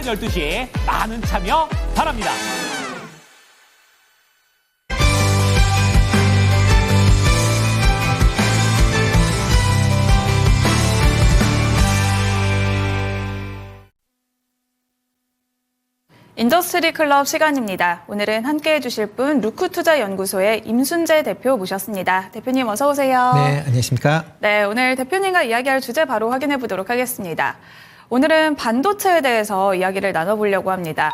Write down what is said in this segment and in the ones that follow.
12시 많은 참여 바랍니다. 인더스트리 클럽 시간입니다. 오늘은 함께해 주실 분 루크투자연구소의 임순재 대표 모셨습니다. 대표님 어서 오세요. 네, 안녕하십니까? 네, 오늘 대표님과 이야기할 주제 바로 확인해 보도록 하겠습니다. 오늘은 반도체에 대해서 이야기를 나눠보려고 합니다.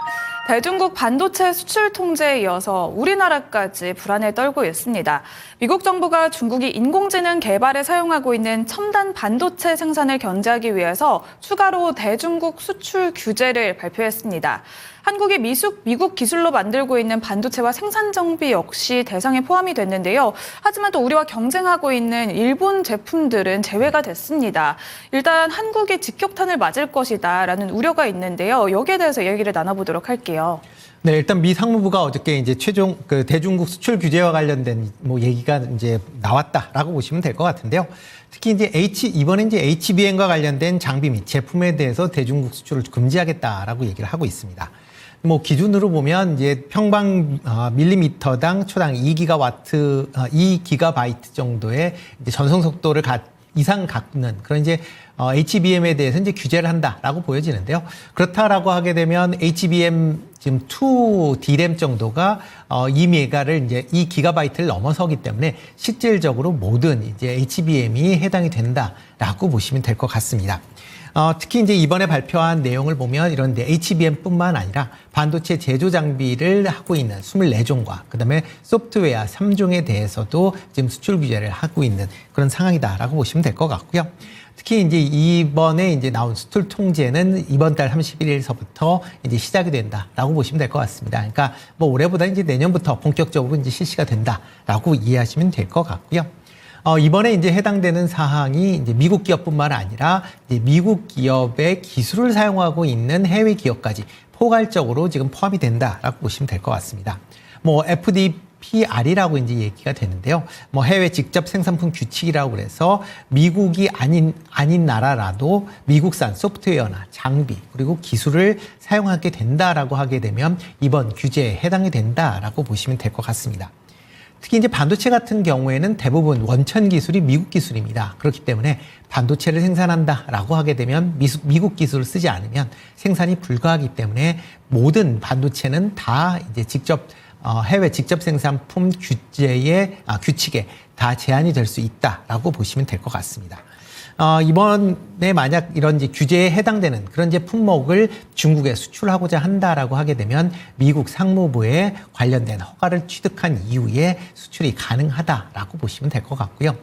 대중국 반도체 수출 통제에 이어서 우리나라까지 불안에 떨고 있습니다. 미국 정부가 중국이 인공지능 개발에 사용하고 있는 첨단 반도체 생산을 견제하기 위해서 추가로 대중국 수출 규제를 발표했습니다. 한국이 미국 기술로 만들고 있는 반도체와 생산 정비 역시 대상에 포함이 됐는데요. 하지만 또 우리와 경쟁하고 있는 일본 제품들은 제외가 됐습니다. 일단 한국이 직격탄을 맞을 것이다라는 우려가 있는데요. 여기에 대해서 얘기를 나눠보도록 할게요. 네, 일단 미 상무부가 어저께 이제 최종 대중국 수출 규제와 관련된 얘기가 이제 나왔다라고 보시면 될 것 같은데요. 특히 이제 이번에 이제 HBM과 관련된 장비 및 제품에 대해서 대중국 수출을 금지하겠다라고 얘기를 하고 있습니다. 기준으로 보면 이제 평방 밀리미터당 초당 2기가바이트 정도의 이제 전송 속도를 이상 갖는 그런 이제 HBM에 대해서 이제 규제를 한다라고 보여지는데요. 그렇다라고 하게 되면 HBM 지금 2 D램 정도가 이 메가를 이제 2기가바이트를 넘어서기 때문에 실질적으로 모든 이제 HBM이 해당이 된다라고 보시면 될 것 같습니다. 특히 이제 이번에 발표한 내용을 보면 이런 HBM뿐만 아니라 반도체 제조 장비를 하고 있는 24종과 그다음에 소프트웨어 3종에 대해서도 지금 수출 규제를 하고 있는 그런 상황이다라고 보시면 될 것 같고요. 특히 이제 이번에 이제 나온 수출 통제는 이번 달 31일서부터 이제 시작이 된다라고 보시면 될 것 같습니다. 그러니까 올해보다 이제 내년부터 본격적으로 이제 실시가 된다라고 이해하시면 될 것 같고요. 이번에 이제 해당되는 사항이 이제 미국 기업뿐만 아니라 이제 미국 기업의 기술을 사용하고 있는 해외 기업까지 포괄적으로 지금 포함이 된다라고 보시면 될 것 같습니다. FDPR이라고 이제 얘기가 되는데요. 해외 직접 생산품 규칙이라고 그래서 미국이 아닌 나라라도 미국산 소프트웨어나 장비 그리고 기술을 사용하게 된다라고 하게 되면 이번 규제에 해당이 된다라고 보시면 될 것 같습니다. 특히 이제 반도체 같은 경우에는 대부분 원천 기술이 미국 기술입니다. 그렇기 때문에 반도체를 생산한다라고 하게 되면 미국 기술을 쓰지 않으면 생산이 불가하기 때문에 모든 반도체는 다 이제 해외 직접 생산품 규칙에 다 제한이 될 수 있다라고 보시면 될 것 같습니다. 이번에 만약 이런 이제 규제에 해당되는 그런 이제 품목을 중국에 수출하고자 한다라고 하게 되면 미국 상무부에 관련된 허가를 취득한 이후에 수출이 가능하다라고 보시면 될 것 같고요.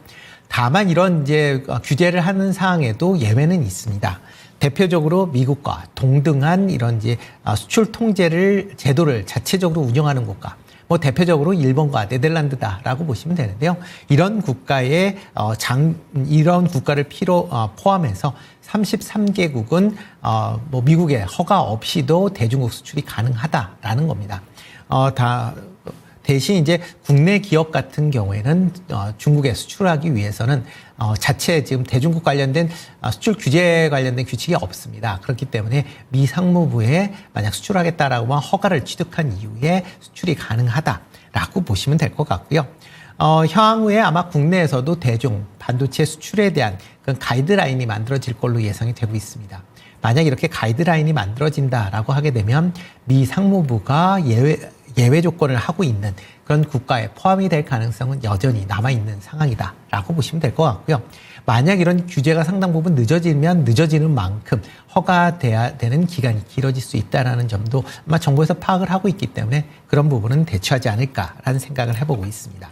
다만 이런 이제 규제를 하는 사항에도 예외는 있습니다. 대표적으로 미국과 동등한 이런 이제 수출 통제를 제도를 자체적으로 운영하는 국가. 대표적으로 일본과 네덜란드다라고 보시면 되는데요. 이런 국가의 이런 국가를 포함해서 33개국은 미국의 허가 없이도 대중국 수출이 가능하다라는 겁니다. 대신 이제 국내 기업 같은 경우에는 중국에 수출하기 위해서는 자체 지금 대중국 관련된 수출 규제 관련된 규칙이 없습니다. 그렇기 때문에 미 상무부에 만약 수출하겠다라고 허가를 취득한 이후에 수출이 가능하다라고 보시면 될 것 같고요. 향후에 아마 국내에서도 대중 반도체 수출에 대한 그런 가이드라인이 만들어질 걸로 예상이 되고 있습니다. 만약 이렇게 가이드라인이 만들어진다라고 하게 되면 미 상무부가 예외 조건을 하고 있는 그런 국가에 포함이 될 가능성은 여전히 남아있는 상황이다라고 보시면 될 것 같고요. 만약 이런 규제가 상당 부분 늦어지면 늦어지는 만큼 허가돼야 되는 기간이 길어질 수 있다는 점도 아마 정부에서 파악을 하고 있기 때문에 그런 부분은 대처하지 않을까라는 생각을 해보고 있습니다.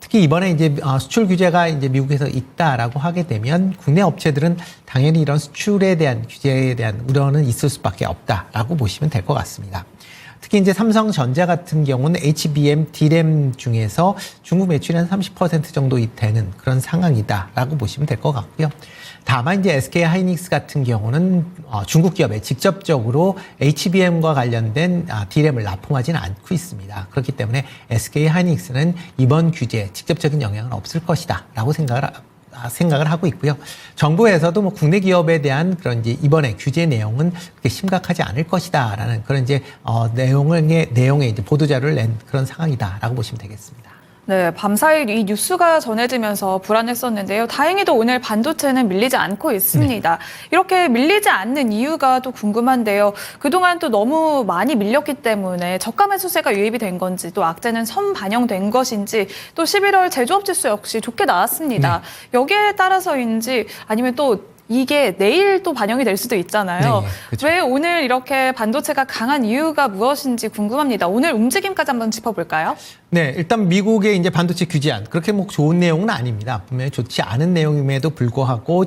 특히 이번에 이제 수출 규제가 이제 미국에서 있다라고 하게 되면 국내 업체들은 당연히 이런 수출에 대한 규제에 대한 우려는 있을 수밖에 없다라고 보시면 될 것 같습니다. 특히 이제 삼성전자 같은 경우는 HBM, D램 중에서 중국 매출이 한 30% 정도 되는 그런 상황이다라고 보시면 될 것 같고요. 다만 이제 SK 하이닉스 같은 경우는 중국 기업에 직접적으로 HBM과 관련된 D램을 납품하지는 않고 있습니다. 그렇기 때문에 SK 하이닉스는 이번 규제에 직접적인 영향은 없을 것이다라고 생각을 생각을 하고 있고요. 정부에서도 뭐 국내 기업에 대한 그런 이제 이번에 규제 내용은 그렇게 심각하지 않을 것이다라는 그런 이제 내용의 이제 보도 자료를 낸 그런 상황이다라고 보시면 되겠습니다. 네, 밤사이 이 뉴스가 전해지면서 불안했었는데요. 다행히도 오늘 반도체는 밀리지 않고 있습니다. 이렇게 밀리지 않는 이유가 또 궁금한데요. 그동안 또 너무 많이 밀렸기 때문에 저가 매수세가 유입이 된 건지 또 악재는 선반영된 것인지 또 11월 제조업 지수 역시 좋게 나왔습니다. 여기에 따라서인지 아니면 또 이게 내일 또 반영이 될 수도 있잖아요. 네, 그렇죠. 왜 오늘 이렇게 반도체가 강한 이유가 무엇인지 궁금합니다. 오늘 움직임까지 한번 짚어볼까요? 네, 일단 미국의 이제 반도체 규제안 그렇게 뭐 좋은 내용은 아닙니다. 분명히 좋지 않은 내용임에도 불구하고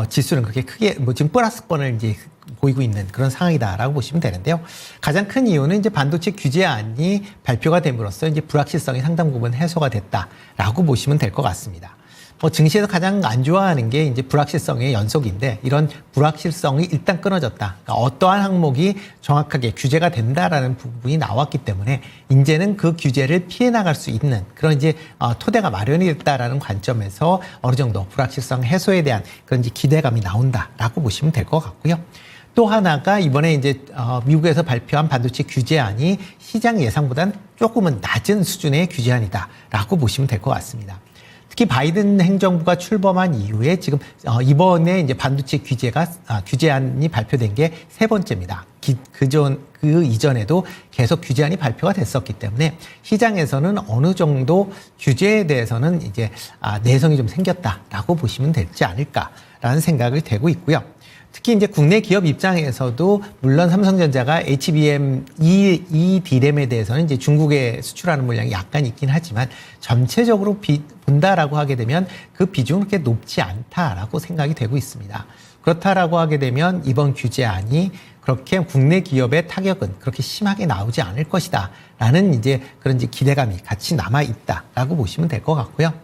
지수는 그렇게 크게 뭐 지금 플러스권을 이제 보이고 있는 그런 상황이다라고 보시면 되는데요. 가장 큰 이유는 이제 반도체 규제안이 발표가 됨으로써 이제 불확실성이 상당 부분 해소가 됐다라고 보시면 될 것 같습니다. 뭐 증시에서 가장 안 좋아하는 게 이제 불확실성의 연속인데 이런 불확실성이 일단 끊어졌다. 그러니까 어떠한 항목이 정확하게 규제가 된다라는 부분이 나왔기 때문에 이제는 그 규제를 피해 나갈 수 있는 그런 이제 토대가 마련이 됐다라는 관점에서 어느 정도 불확실성 해소에 대한 그런 이제 기대감이 나온다라고 보시면 될 것 같고요. 또 하나가 이번에 이제 미국에서 발표한 반도체 규제안이 시장 예상보다는 조금은 낮은 수준의 규제안이다라고 보시면 될 것 같습니다. 특히 바이든 행정부가 출범한 이후에 지금 이번에 이제 반도체 규제안이 발표된 게 세 번째입니다. 그 이전에도 계속 규제안이 발표가 됐었기 때문에 시장에서는 어느 정도 규제에 대해서는 이제 내성이 좀 생겼다라고 보시면 되지 않을까라는 생각이 되고 있고요. 특히 이제 국내 기업 입장에서도 물론 삼성전자가 HBM 이 D램에 대해서는 이제 중국에 수출하는 물량이 약간 있긴 하지만 전체적으로 본다라고 하게 되면 그 비중은 그렇게 높지 않다라고 생각이 되고 있습니다. 그렇다라고 하게 되면 이번 규제안이 그렇게 국내 기업의 타격은 그렇게 심하게 나오지 않을 것이다라는 이제 그런 이제 기대감이 같이 남아 있다라고 보시면 될 것 같고요.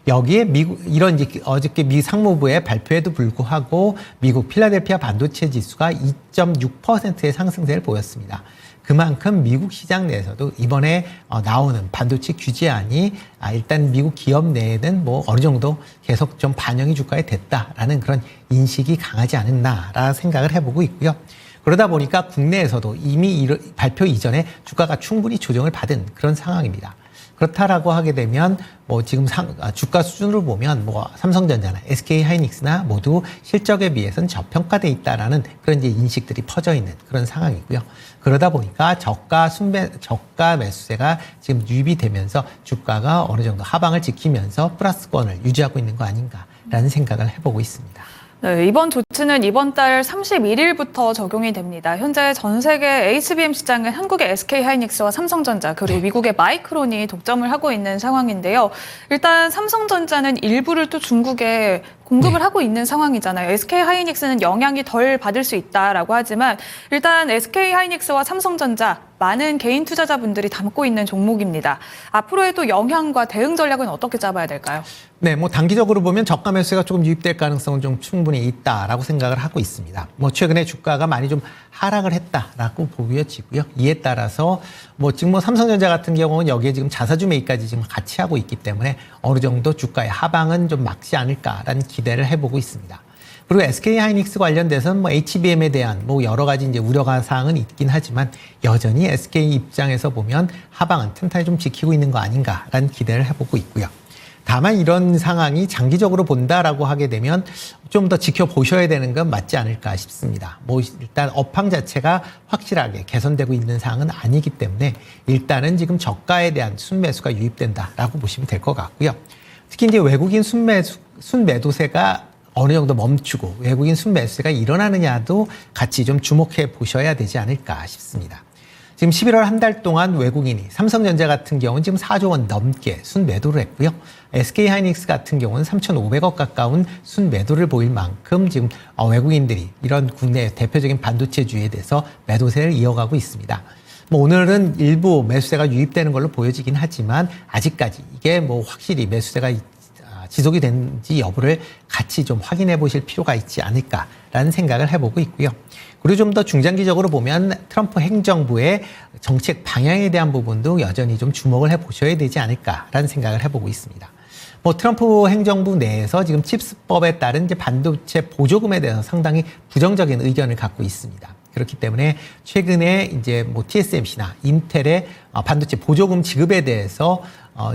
여기에 이런 이제 어저께 미 상무부의 발표에도 불구하고 미국 필라델피아 반도체 지수가 2.6%의 상승세를 보였습니다. 그만큼 미국 시장 내에서도 이번에 나오는 반도체 규제안이 일단 미국 기업 내에는 뭐 어느 정도 계속 좀 반영이 주가에 됐다라는 그런 인식이 강하지 않았나라는 생각을 해보고 있고요. 그러다 보니까 국내에서도 이미 발표 이전에 주가가 충분히 조정을 받은 그런 상황입니다. 그렇다라고 하게 되면 뭐 지금 주가 수준으로 보면 뭐 삼성전자나 SK 하이닉스나 모두 실적에 비해서는 저평가돼 있다라는 그런 이제 인식들이 퍼져 있는 그런 상황이고요. 그러다 보니까 저가 매수세가 지금 유입이 되면서 주가가 어느 정도 하방을 지키면서 플러스권을 유지하고 있는 거 아닌가라는 생각을 해보고 있습니다. 네, 이번 조치는 이번 달 31일부터 적용이 됩니다. 현재 전 세계 HBM 시장은 한국의 SK하이닉스와 삼성전자 그리고 미국의 마이크론이 독점을 하고 있는 상황인데요. 일단 삼성전자는 일부를 또 중국에 공급을 하고 있는 상황이잖아요. SK하이닉스는 영향이 덜 받을 수 있다라고 하지만 일단 SK하이닉스와 삼성전자 많은 개인 투자자분들이 담고 있는 종목입니다. 앞으로의 또 영향과 대응 전략은 어떻게 잡아야 될까요? 네, 뭐 단기적으로 보면 저가 매수세가 조금 유입될 가능성은 좀 충분히 있다라고 생각을 하고 있습니다. 뭐 최근에 주가가 많이 좀 하락을 했다라고 보여지고요. 이에 따라서 뭐 지금 뭐 삼성전자 같은 경우는 여기에 지금 자사주 매입까지 지금 같이 하고 있기 때문에 어느 정도 주가의 하방은 좀 막지 않을까라는 기대를 해보고 있습니다. 그리고 SK 하이닉스 관련돼서는 뭐 HBM에 대한 뭐 여러 가지 이제 우려가 사항은 있긴 하지만 여전히 SK 입장에서 보면 하방은 튼튼히 좀 지키고 있는 거 아닌가라는 기대를 해보고 있고요. 다만 이런 상황이 장기적으로 본다라고 하게 되면 좀 더 지켜보셔야 되는 건 맞지 않을까 싶습니다. 뭐 일단 업황 자체가 확실하게 개선되고 있는 상황은 아니기 때문에 일단은 지금 저가에 대한 순매수가 유입된다라고 보시면 될 것 같고요. 특히 이제 외국인 순매도세가 어느 정도 멈추고 외국인 순매수세가 일어나느냐도 같이 좀 주목해 보셔야 되지 않을까 싶습니다. 지금 11월 한 달 동안 외국인이 삼성전자 같은 경우는 지금 4조 원 넘게 순매도를 했고요. SK하이닉스 같은 경우는 3,500억 가까운 순매도를 보일 만큼 지금 외국인들이 이런 국내 대표적인 반도체주에 대해서 매도세를 이어가고 있습니다. 뭐 오늘은 일부 매수세가 유입되는 걸로 보여지긴 하지만 아직까지 이게 뭐 확실히 매수세가 지속이 되는지 여부를 같이 좀 확인해 보실 필요가 있지 않을까라는 생각을 해보고 있고요. 그리고 좀 더 중장기적으로 보면 트럼프 행정부의 정책 방향에 대한 부분도 여전히 좀 주목을 해 보셔야 되지 않을까라는 생각을 해보고 있습니다. 뭐 트럼프 행정부 내에서 지금 칩스법에 따른 이제 반도체 보조금에 대해서 상당히 부정적인 의견을 갖고 있습니다. 그렇기 때문에 최근에 이제 뭐 TSMC나 인텔의 반도체 보조금 지급에 대해서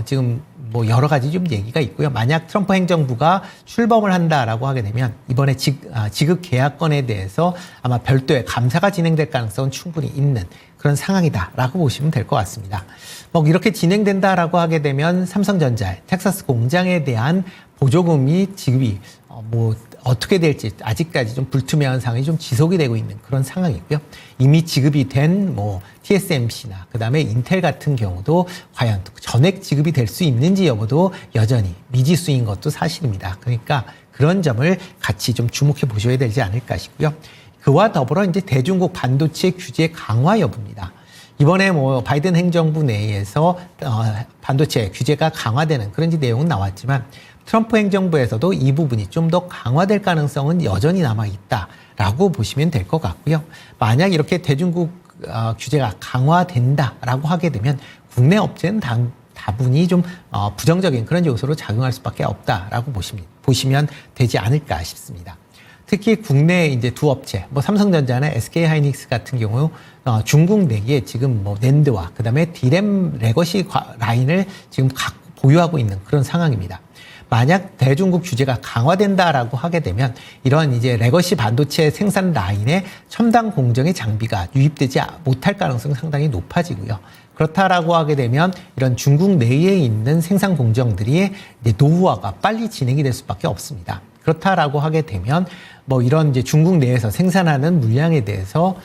지금 뭐 여러 가지 좀 얘기가 있고요. 만약 트럼프 행정부가 출범을 한다라고 하게 되면 이번에 지급 계약건에 대해서 아마 별도의 감사가 진행될 가능성은 충분히 있는 그런 상황이다라고 보시면 될 것 같습니다. 뭐 이렇게 진행된다라고 하게 되면 삼성전자의 텍사스 공장에 대한 보조금이 지급이 뭐 어떻게 될지 아직까지 좀 불투명한 상황이 좀 지속이 되고 있는 그런 상황이고요. 이미 지급이 된 뭐 TSMC나 그다음에 인텔 같은 경우도 과연 전액 지급이 될 수 있는지 여부도 여전히 미지수인 것도 사실입니다. 그러니까 그런 점을 같이 좀 주목해 보셔야 되지 않을까 싶고요. 그와 더불어 이제 대중국 반도체 규제 강화 여부입니다. 이번에 뭐 바이든 행정부 내에서 반도체 규제가 강화되는 그런 내용은 나왔지만 트럼프 행정부에서도 이 부분이 좀 더 강화될 가능성은 여전히 남아 있다라고 보시면 될 것 같고요. 만약 이렇게 대중국 규제가 강화된다라고 하게 되면 국내 업체는 다분히 좀 부정적인 그런 요소로 작용할 수밖에 없다라고 보시면 되지 않을까 싶습니다. 특히 국내 이제 두 업체, 뭐 삼성전자나 SK 하이닉스 같은 경우 중국 내에 지금 뭐 낸드와 그다음에 디램 레거시 라인을 지금 보유하고 있는 그런 상황입니다. 만약 대중국 규제가 강화된다라고 하게 되면 이런 이제 레거시 반도체 생산 라인에 첨단 공정의 장비가 유입되지 못할 가능성이 상당히 높아지고요. 그렇다라고 하게 되면 이런 중국 내에 있는 생산 공정들이 이제 노후화가 빨리 진행이 될 수밖에 없습니다. 그렇다라고 하게 되면 뭐 이런 이제 중국 내에서 생산하는 물량에 대해서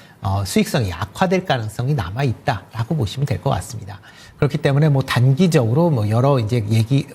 수익성이 악화될 가능성이 남아 있다라고 보시면 될 것 같습니다. 그렇기 때문에 뭐 단기적으로 뭐 여러 이제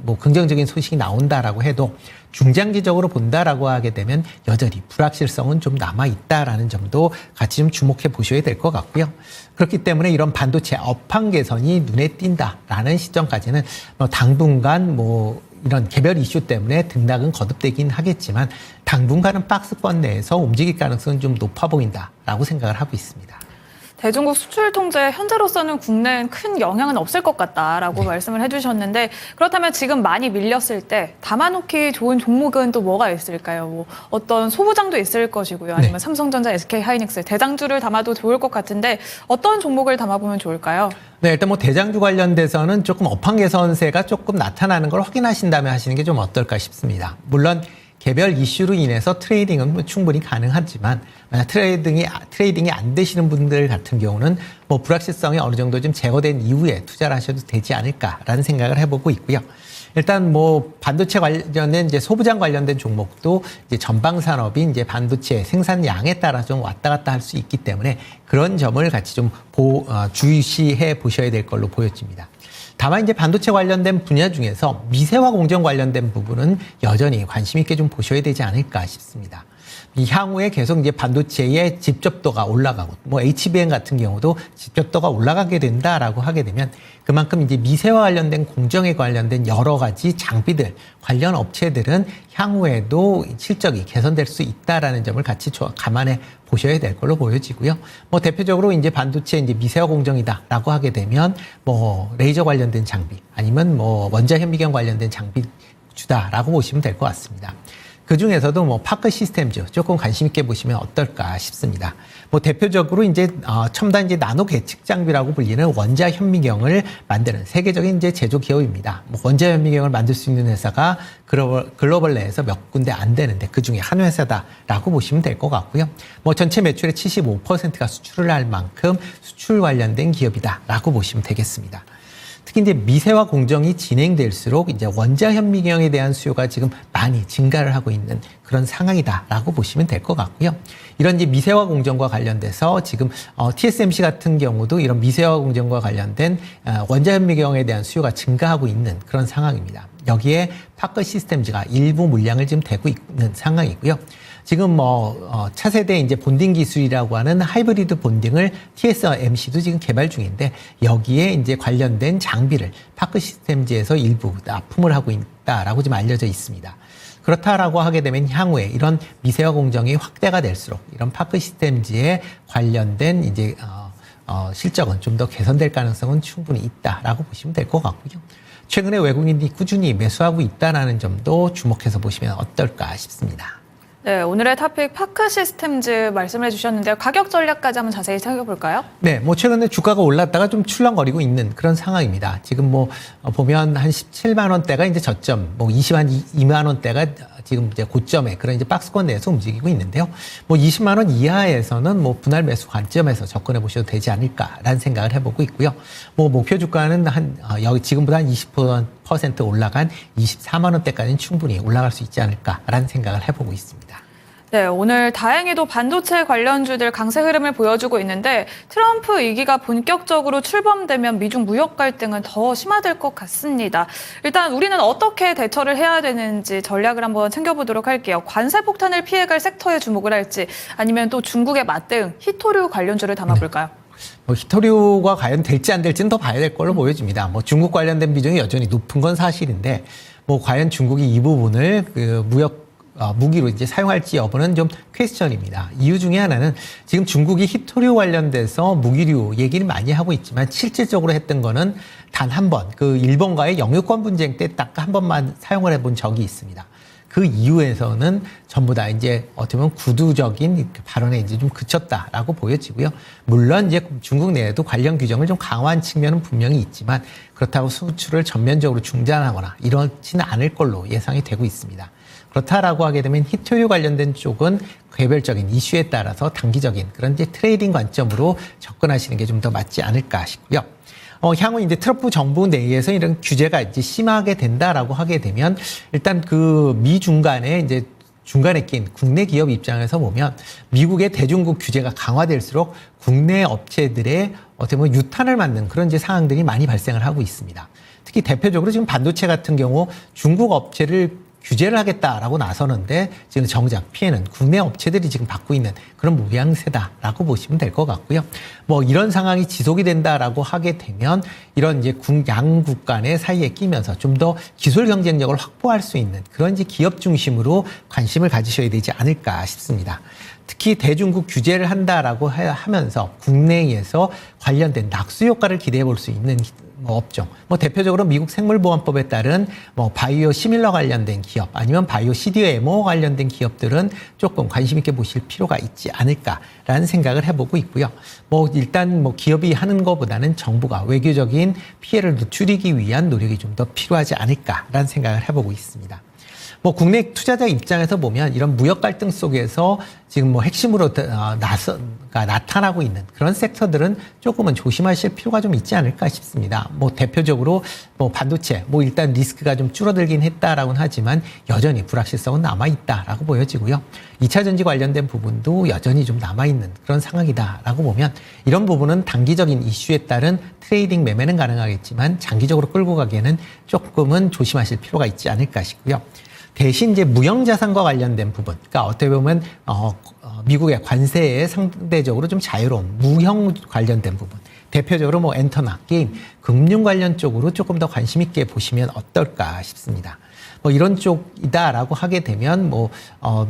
뭐 긍정적인 소식이 나온다라고 해도 중장기적으로 본다라고 하게 되면 여전히 불확실성은 좀 남아 있다라는 점도 같이 좀 주목해 보셔야 될 것 같고요. 그렇기 때문에 이런 반도체 업황 개선이 눈에 띈다라는 시점까지는 뭐 당분간 뭐 이런 개별 이슈 때문에 등락은 거듭되긴 하겠지만 당분간은 박스권 내에서 움직일 가능성은 좀 높아 보인다라고 생각을 하고 있습니다. 대중국 수출 통제 현재로서는 국내엔 큰 영향은 없을 것 같다라고 말씀을 해주셨는데 그렇다면 지금 많이 밀렸을 때 담아놓기 좋은 종목은 또 뭐가 있을까요? 뭐 어떤 소부장도 있을 것이고요. 아니면 삼성전자, SK 하이닉스 대장주를 담아도 좋을 것 같은데 어떤 종목을 담아보면 좋을까요? 네, 일단 뭐 대장주 관련돼서는 조금 업황 개선세가 조금 나타나는 걸 확인하신 다음에 하시는 게 좀 어떨까 싶습니다. 물론 개별 이슈로 인해서 트레이딩은 충분히 가능하지만 만약 트레이딩이 안 되시는 분들 같은 경우는 뭐 불확실성이 어느 정도 좀 제거된 이후에 투자를 하셔도 되지 않을까라는 생각을 해보고 있고요. 일단 뭐 반도체 관련된 이제 소부장 관련된 종목도 이제 전방 산업이 이제 반도체 생산량에 따라 좀 왔다 갔다 할 수 있기 때문에 그런 점을 같이 좀 주시해 보셔야 될 걸로 보여집니다. 다만 이제 반도체 관련된 분야 중에서 미세화 공정 관련된 부분은 여전히 관심 있게 좀 보셔야 되지 않을까 싶습니다. 이 향후에 계속 이제 반도체의 집접도가 올라가고 뭐 HBM 같은 경우도 집접도가 올라가게 된다라고 하게 되면 그만큼 이제 미세화 관련된 공정에 관련된 여러 가지 장비들 관련 업체들은 향후에도 실적이 개선될 수 있다라는 점을 같이 감안해 보셔야 될 걸로 보여지고요. 뭐 대표적으로 이제 반도체 이제 미세화 공정이다라고 하게 되면 뭐 레이저 관련된 장비 아니면 뭐 원자 현미경 관련된 장비 주다라고 보시면 될 것 같습니다. 그 중에서도 뭐 파크 시스템즈 조금 관심 있게 보시면 어떨까 싶습니다. 뭐 대표적으로 이제 첨단 이제 나노 계측 장비라고 불리는 원자 현미경을 만드는 세계적인 이제 제조 기업입니다. 뭐 원자 현미경을 만들 수 있는 회사가 글로벌 내에서 몇 군데 안 되는데 그 중에 한 회사다라고 보시면 될 것 같고요. 뭐 전체 매출의 75%가 수출을 할 만큼 수출 관련된 기업이다라고 보시면 되겠습니다. 특히 이제 미세화 공정이 진행될수록 이제 원자 현미경에 대한 수요가 지금 많이 증가를 하고 있는 그런 상황이다라고 보시면 될 것 같고요. 이런 이제 미세화 공정과 관련돼서 지금 TSMC 같은 경우도 이런 미세화 공정과 관련된 원자 현미경에 대한 수요가 증가하고 있는 그런 상황입니다. 여기에 파크 시스템즈가 일부 물량을 지금 대고 있는 상황이고요. 지금 뭐 차세대 이제 본딩 기술이라고 하는 하이브리드 본딩을 TSMC도 지금 개발 중인데 여기에 이제 관련된 장비를 파크 시스템즈에서 일부 납품을 하고 있다라고 지금 알려져 있습니다. 그렇다라고 하게 되면 향후에 이런 미세화 공정이 확대가 될수록 이런 파크 시스템즈에 관련된 이제 실적은 좀 더 개선될 가능성은 충분히 있다라고 보시면 될 것 같고요. 최근에 외국인이 꾸준히 매수하고 있다는 점도 주목해서 보시면 어떨까 싶습니다. 네, 오늘의 토픽 파크 시스템즈 말씀해 주셨는데요. 가격 전략까지 한번 자세히 살펴볼까요? 네, 뭐 최근에 주가가 올랐다가 좀 출렁거리고 있는 그런 상황입니다. 지금 뭐 보면 한 17만 원대가 이제 저점, 뭐 22만 원대가 지금 이제 고점에 그런 이제 박스권 내에서 움직이고 있는데요. 뭐 20만 원 이하에서는 뭐 분할 매수 관점에서 접근해 보셔도 되지 않을까라는 생각을 해보고 있고요. 뭐 목표 주가는 여기 지금보다 한 20% 올라간 24만 원대까지는 충분히 올라갈 수 있지 않을까라는 생각을 해보고 있습니다. 네, 오늘 다행히도 반도체 관련주들 강세 흐름을 보여주고 있는데 트럼프 위기가 본격적으로 출범되면 미중 무역 갈등은 더 심화될 것 같습니다. 일단 우리는 어떻게 대처를 해야 되는지 전략을 한번 챙겨보도록 할게요. 관세 폭탄을 피해갈 섹터에 주목을 할지 아니면 또 중국의 맞대응, 히토류 관련주를 담아볼까요? 뭐 히토류가 과연 될지 안 될지는 더 봐야 될 걸로 보여집니다. 뭐 중국 관련된 비중이 여전히 높은 건 사실인데 뭐 과연 중국이 이 부분을 그 무기로 이제 사용할지 여부는 좀 퀘스천입니다. 이유 중에 하나는 지금 중국이 히토류 관련돼서 무기류 얘기를 많이 하고 있지만 실질적으로 했던 거는 단 한 번, 그 일본과의 영유권 분쟁 때 딱 한 번만 사용을 해본 적이 있습니다. 그 이후에서는 전부 다 이제 어떻게 보면 구두적인 발언에 이제 좀 그쳤다라고 보여지고요. 물론 이제 중국 내에도 관련 규정을 좀 강화한 측면은 분명히 있지만 그렇다고 수출을 전면적으로 중단하거나 이렇지는 않을 걸로 예상이 되고 있습니다. 그렇다라고 하게 되면 히토류 관련된 쪽은 개별적인 이슈에 따라서 단기적인 그런 이제 트레이딩 관점으로 접근하시는 게 좀 더 맞지 않을까 싶고요. 향후 이제 트럼프 정부 내에서 이런 규제가 이제 심하게 된다라고 하게 되면 일단 그 미중 간에 이제 중간에 낀 국내 기업 입장에서 보면 미국의 대중국 규제가 강화될수록 국내 업체들의 어떻게 보면 유탄을 맞는 그런 이제 상황들이 많이 발생을 하고 있습니다. 특히 대표적으로 지금 반도체 같은 경우 중국 업체를 규제를 하겠다라고 나서는데 지금 정작 피해는 국내 업체들이 지금 받고 있는 그런 모양새다라고 보시면 될 것 같고요. 뭐 이런 상황이 지속이 된다라고 하게 되면 이런 이제 양국 간의 사이에 끼면서 좀 더 기술 경쟁력을 확보할 수 있는 그런 이제 기업 중심으로 관심을 가지셔야 되지 않을까 싶습니다. 특히 대중국 규제를 한다라고 하면서 국내에서 관련된 낙수 효과를 기대해 볼 수 있는 업종, 뭐 대표적으로 미국 생물보안법에 따른 뭐 바이오 시밀러 관련된 기업 아니면 바이오 CDMO 관련된 기업들은 조금 관심 있게 보실 필요가 있지 않을까라는 생각을 해보고 있고요. 뭐 일단 뭐 기업이 하는 것보다는 정부가 외교적인 피해를 줄이기 위한 노력이 좀 더 필요하지 않을까라는 생각을 해보고 있습니다. 뭐 국내 투자자 입장에서 보면 이런 무역 갈등 속에서 지금 뭐 핵심으로 나타나고 있는 그런 섹터들은 조금은 조심하실 필요가 좀 있지 않을까 싶습니다. 뭐 대표적으로 뭐 반도체, 뭐 일단 리스크가 좀 줄어들긴 했다라고는 하지만 여전히 불확실성은 남아있다라고 보여지고요. 2차 전지 관련된 부분도 여전히 좀 남아있는 그런 상황이다라고 보면 이런 부분은 단기적인 이슈에 따른 트레이딩 매매는 가능하겠지만 장기적으로 끌고 가기에는 조금은 조심하실 필요가 있지 않을까 싶고요. 대신 이제 무형자산과 관련된 부분, 그러니까 어떻게 보면 미국의 관세에 상대적으로 좀 자유로운 무형 관련된 부분, 대표적으로 뭐 엔터나 게임, 금융 관련 쪽으로 조금 더 관심 있게 보시면 어떨까 싶습니다. 뭐 이런 쪽이다라고 하게 되면 뭐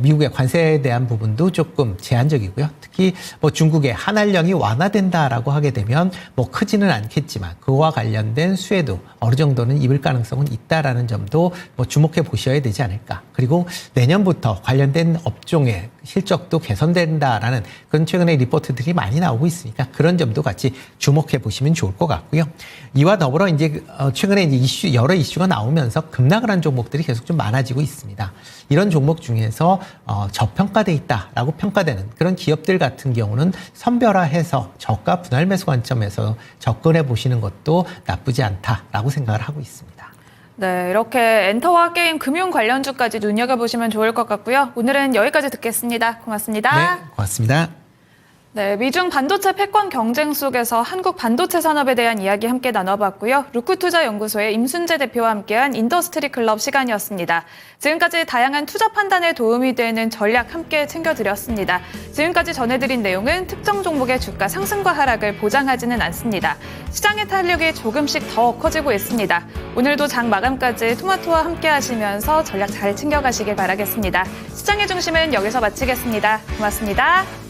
미국의 관세에 대한 부분도 조금 제한적이고요. 특히 뭐 중국의 한한령이 완화된다라고 하게 되면 뭐 크지는 않겠지만 그와 관련된 수혜도 어느 정도는 입을 가능성은 있다라는 점도 뭐 주목해 보셔야 되지 않을까. 그리고 내년부터 관련된 업종의 실적도 개선된다라는 그런 최근에 리포트들이 많이 나오고 있으니까 그런 점도 같이 주목해 보시면 좋을 것 같고요. 이와 더불어 이제 최근에 이제 여러 이슈가 나오면서 급락을 한 종목들이 계속 좀 많아지고 있습니다. 이런 종목 중에서 저평가돼 있다라고 평가되는 그런 기업들 같은 경우는 선별화해서 저가 분할 매수 관점에서 접근해 보시는 것도 나쁘지 않다라고 생각을 하고 있습니다. 네, 이렇게 엔터와 게임, 금융 관련주까지 눈여겨보시면 좋을 것 같고요. 오늘은 여기까지 듣겠습니다. 고맙습니다. 네, 고맙습니다. 네, 미중 반도체 패권 경쟁 속에서 한국 반도체 산업에 대한 이야기 함께 나눠봤고요. 루크투자연구소의 임순재 대표와 함께한 인더스트리 클럽 시간이었습니다. 지금까지 다양한 투자 판단에 도움이 되는 전략 함께 챙겨드렸습니다. 지금까지 전해드린 내용은 특정 종목의 주가 상승과 하락을 보장하지는 않습니다. 시장의 탄력이 조금씩 더 커지고 있습니다. 오늘도 장 마감까지 토마토와 함께 하시면서 전략 잘 챙겨가시길 바라겠습니다. 시장의 중심은 여기서 마치겠습니다. 고맙습니다.